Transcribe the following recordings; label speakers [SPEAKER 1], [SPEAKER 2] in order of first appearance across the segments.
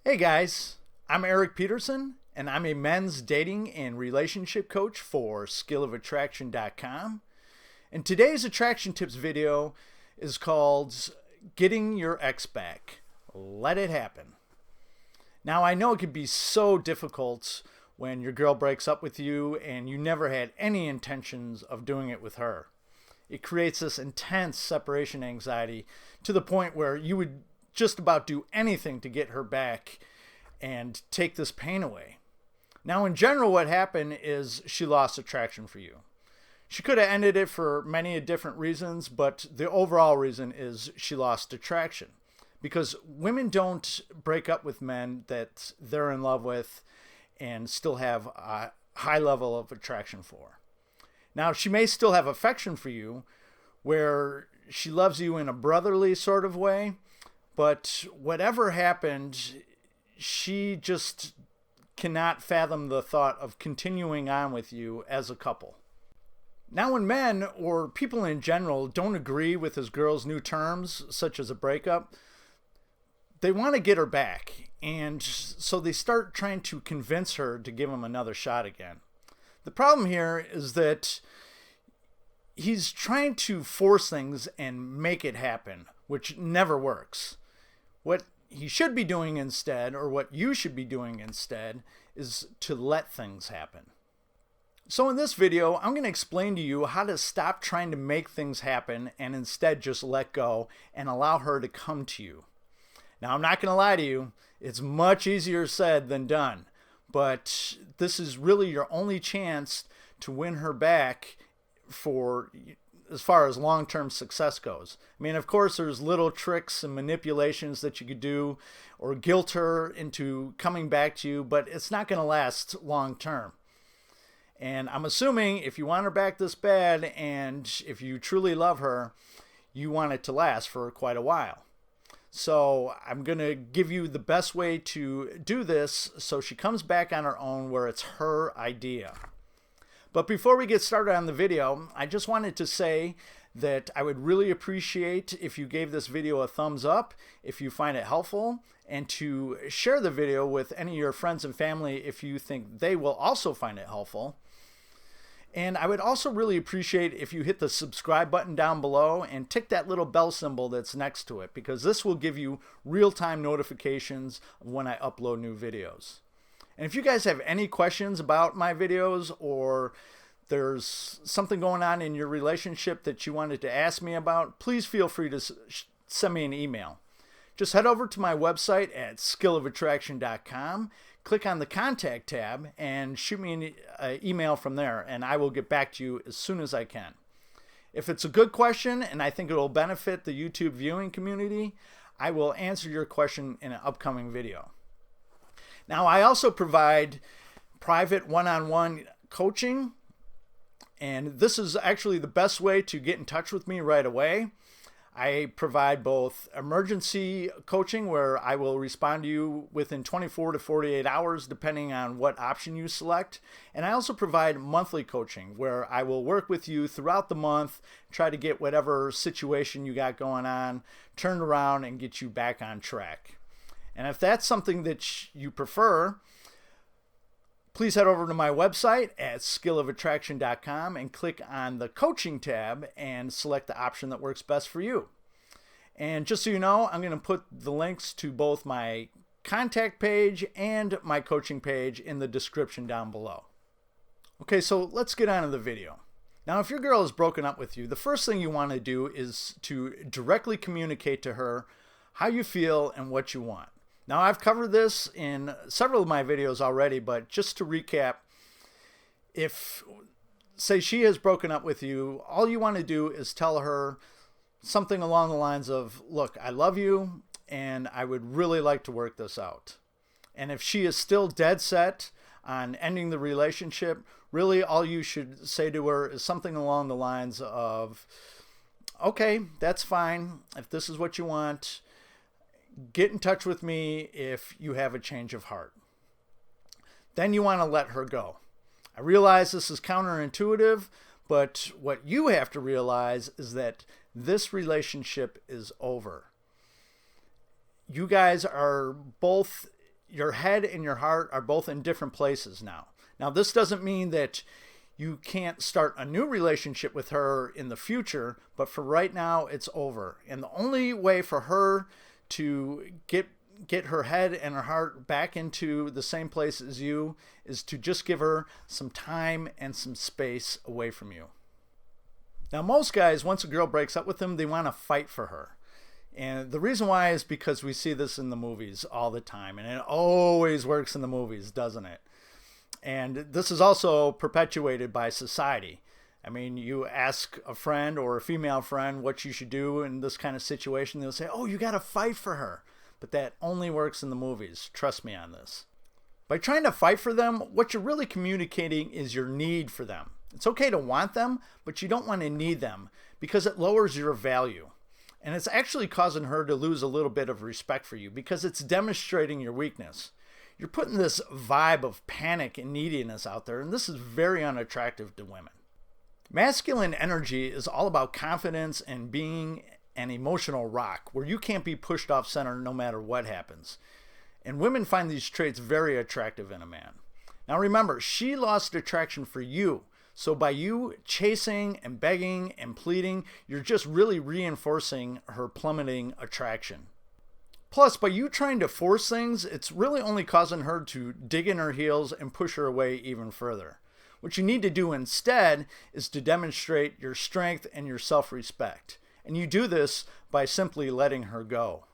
[SPEAKER 1] Hey guys, I'm Erik Peterson, and I'm a men's dating and relationship coach for skillofattraction.com. And today's attraction tips video is called Getting Your Ex Back. Let it happen. Now, I know it can be so difficult when your girl breaks up with you and you never had any intentions of doing it with her. It creates this intense separation anxiety to the point where you would just about do anything to get her back and take this pain away. Now, in general, what happened is she lost attraction for you. She could have ended it for many different reasons, but the overall reason is she lost attraction. Because women don't break up with men that they're in love with and still have a high level of attraction for. Now, she may still have affection for you, where she loves you in a brotherly sort of way, but whatever happened, she just cannot fathom the thought of continuing on with you as a couple. Now, when men or people in general don't agree with his girl's new terms, such as a breakup, they want to get her back, and so they start trying to convince her to give him another shot again. The problem here is that he's trying to force things and make it happen, which never works. What he should be doing instead, or what you should be doing instead, is to let things happen. So in this video, I'm going to explain to you how to stop trying to make things happen and instead just let go and allow her to come to you. Now, I'm not going to lie to you, it's much easier said than done, but this is really your only chance to win her back for as far as long-term success goes. I mean, of course, there's little tricks and manipulations that you could do or guilt her into coming back to you, but it's not going to last long-term. And I'm assuming if you want her back this bad and if you truly love her, you want it to last for quite a while. So I'm going to give you the best way to do this so she comes back on her own where it's her idea. But before we get started on the video, I just wanted to say that I would really appreciate if you gave this video a thumbs up if you find it helpful, and to share the video with any of your friends and family if you think they will also find it helpful. And I would also really appreciate if you hit the subscribe button down below and tick that little bell symbol that's next to it, because this will give you real-time notifications when I upload new videos. And if you guys have any questions about my videos, or there's something going on in your relationship that you wanted to ask me about, please feel free to send me an email. Just head over to my website at skillofattraction.com, click on the contact tab, and shoot me an email from there, and I will get back to you as soon as I can. If it's a good question and I think it will benefit the YouTube viewing community, I will answer your question in an upcoming video. Now, I also provide private one-on-one coaching, and this is actually the best way to get in touch with me right away. I provide both emergency coaching, where I will respond to you within 24 to 48 hours, depending on what option you select. And I also provide monthly coaching, where I will work with you throughout the month, try to get whatever situation you got going on turned around and get you back on track. And if that's something that you prefer, please head over to my website at skillofattraction.com and click on the coaching tab and select the option that works best for you. And just so you know, I'm going to put the links to both my contact page and my coaching page in the description down below. Okay, so let's get on to the video. Now, if your girl is broken up with you, the first thing you want to do is to directly communicate to her how you feel and what you want. Now, I've covered this in several of my videos already, but just to recap, if, say, she has broken up with you, all you want to do is tell her something along the lines of, look, I love you, and I would really like to work this out. And if she is still dead set on ending the relationship, really all you should say to her is something along the lines of, okay, that's fine. If this is what you want, get in touch with me if you have a change of heart. Then you want to let her go. I realize this is counterintuitive, but what you have to realize is that this relationship is over. You guys are both your head and your heart are both in different places now. Now, this doesn't mean that you can't start a new relationship with her in the future, but for right now, it's over. And the only way for her to get her head and her heart back into the same place as you is to just give her some time and some space away from you. Now, most guys, once a girl breaks up with them, they want to fight for her. And the reason why is because we see this in the movies all the time. And it always works in the movies, doesn't it? And this is also perpetuated by society. I mean, you ask a friend or a female friend what you should do in this kind of situation, they'll say, oh, you got to fight for her. But that only works in the movies. Trust me on this. By trying to fight for them, what you're really communicating is your need for them. It's okay to want them, but you don't want to need them because it lowers your value. And it's actually causing her to lose a little bit of respect for you because it's demonstrating your weakness. You're putting this vibe of panic and neediness out there, and this is very unattractive to women. Masculine energy is all about confidence and being an emotional rock where you can't be pushed off center no matter what happens. And women find these traits very attractive in a man. Now remember, she lost attraction for you. So by you chasing and begging and pleading, you're just really reinforcing her plummeting attraction. Plus, by you trying to force things, it's really only causing her to dig in her heels and push her away even further. What you need to do instead is to demonstrate your strength and your self-respect. And you do this by simply letting her go.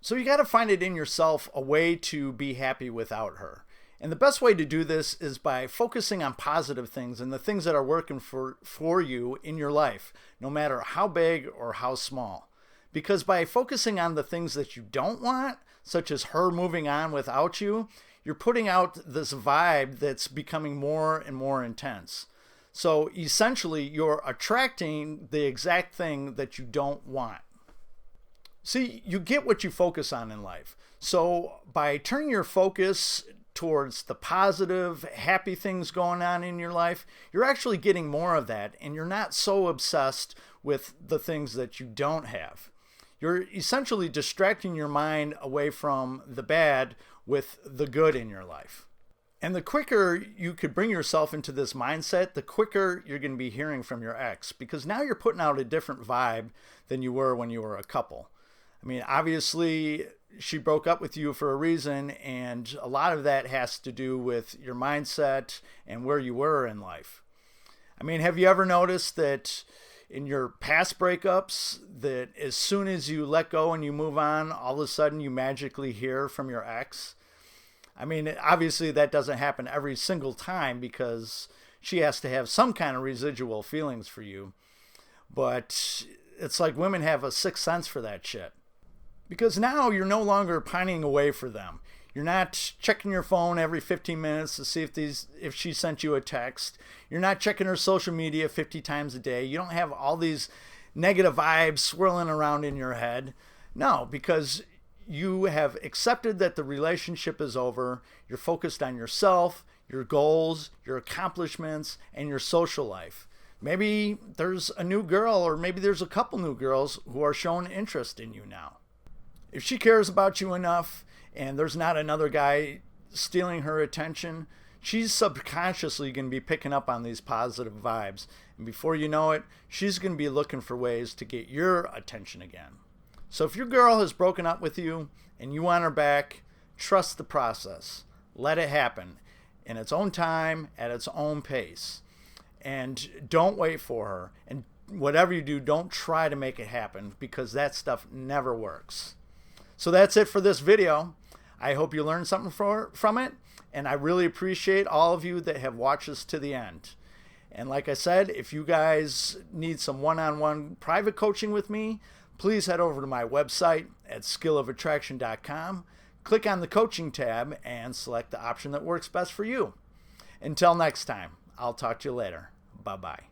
[SPEAKER 1] So you got to find it in yourself a way to be happy without her. And the best way to do this is by focusing on positive things and the things that are working for you in your life, no matter how big or how small. Because by focusing on the things that you don't want, such as her moving on without you, you're putting out this vibe that's becoming more and more intense. So essentially, you're attracting the exact thing that you don't want. See, you get what you focus on in life. So by turning your focus towards the positive, happy things going on in your life, you're actually getting more of that, and you're not so obsessed with the things that you don't have. You're essentially distracting your mind away from the bad with the good in your life. And the quicker you could bring yourself into this mindset, the quicker you're going to be hearing from your ex, because now you're putting out a different vibe than you were when you were a couple. I mean, obviously, she broke up with you for a reason, and a lot of that has to do with your mindset and where you were in life. I mean, have you ever noticed that in your past breakups, that as soon as you let go and you move on, all of a sudden you magically hear from your ex? I mean, obviously that doesn't happen every single time because she has to have some kind of residual feelings for you. But it's like women have a sixth sense for that shit. Because now you're no longer pining away for them. You're not checking your phone every 15 minutes to see if she sent you a text. You're not checking her social media 50 times a day. You don't have all these negative vibes swirling around in your head. No, because you have accepted that the relationship is over. You're focused on yourself, your goals, your accomplishments, and your social life. Maybe there's a new girl, or maybe there's a couple new girls who are showing interest in you now. If she cares about you enough and there's not another guy stealing her attention, she's subconsciously going to be picking up on these positive vibes. And before you know it, she's going to be looking for ways to get your attention again. So if your girl has broken up with you and you want her back, trust the process. Let it happen in its own time, at its own pace. And don't wait for her. And whatever you do, don't try to make it happen, because that stuff never works. So that's it for this video. I hope you learned something from it, and I really appreciate all of you that have watched this to the end. And like I said, if you guys need some one-on-one private coaching with me, please head over to my website at skillofattraction.com, click on the coaching tab, and select the option that works best for you. Until next time, I'll talk to you later. Bye-bye.